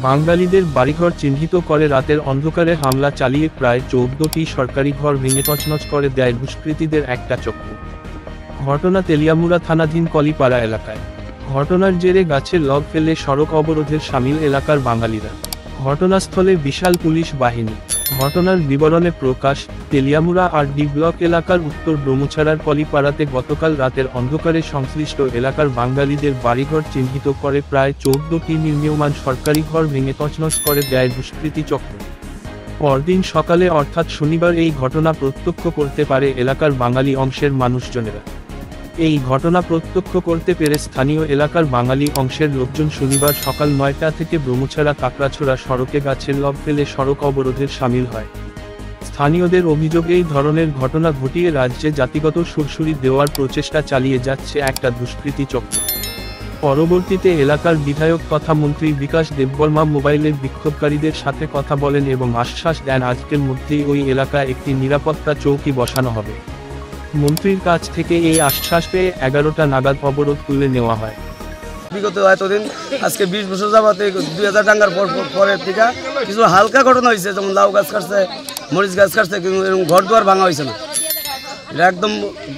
বাঙালিদের বাড়িঘর চিহ্নিত করে রাতের অন্ধকারে হামলা চালিয়ে প্রায় 14টি সরকারি ঘর ভেঙে তছনছ করে দেয় দুষ্কৃতীদের একটা চক্র। ঘটনা তেলিয়ামুড়া থানাধীন কলিপাড়া এলাকায়। ঘটনার জেরে গাছের লগ ফেলে সড়ক অবরোধের সামিল এলাকার বাঙালিরা। ঘটনাস্থলে বিশাল পুলিশ বাহিনী। ঘটনার বিবরণে প্রকাশ, তেলিয়ামুড়া আর ডি ব্লক এলাকার উত্তর ব্রহ্মছড়ার কলিপাড়াতে গতকাল রাতের অন্ধকারে সংশ্লিষ্ট এলাকার বাঙালিদের বাড়িঘর চিহ্নিত করে প্রায় 14টি নির্মীয়মান সরকারি ঘর ভেঙে তছনছ করে দেয় দুষ্কৃতী চক্র। পরদিন সকালে অর্থাৎ শনিবার এই ঘটনা প্রত্যক্ষ করতে পারে এলাকার বাঙালি অংশের মানুষজনেরা। এই ঘটনা প্রত্যক্ষ করতে পেরে স্থানীয় এলাকার বাঙালি অংশের লোকজন শনিবার সকাল 9টা থেকে ব্রহ্মছড়া কাকড়াছড়া সড়কে গাছের লগ ফেলে সড়ক অবরোধের সামিল হয়। স্থানীয়দের অভিযোগ, এই ধরনের ঘটনা ঘটিয়ে রাজ্যে জাতিগত সুরসুরি দেওয়ার প্রচেষ্টা চালিয়ে যাচ্ছে একটা দুষ্কৃতী চক্র। পরবর্তীতে এলাকার বিধায়ক তথা মন্ত্রী বিকাশ দেববর্মা মোবাইলে বিক্ষোভকারীদের সাথে কথা বলেন এবং আশ্বাস দেন আজকের মধ্যেই ওই এলাকায় একটি নিরাপত্তা চৌকি বসানো হবে। মন্ত্রীর কাছ থেকে এই আশ্বাস পেয়ে 11টা নাগাদ অবরোধ তুলে নেওয়া হয়। বিগত এতদিন আজকে 20 বছর যাবতে 2000 টাঙ্গার পরের থেকে কিছু হালকা ঘটনা হয়েছে, যেমন লাউ গাছ কাটছে, মরিচ গাছ কাটছে, কিন্তু এরকম ঘর দুয়ার ভাঙা হয়েছে না। এটা একদম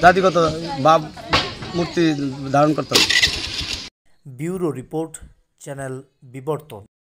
জাতিগত ভাব মূর্তি ধারণ করতে হবে। ব্যুরো রিপোর্ট, চ্যানেল বিবর্তন।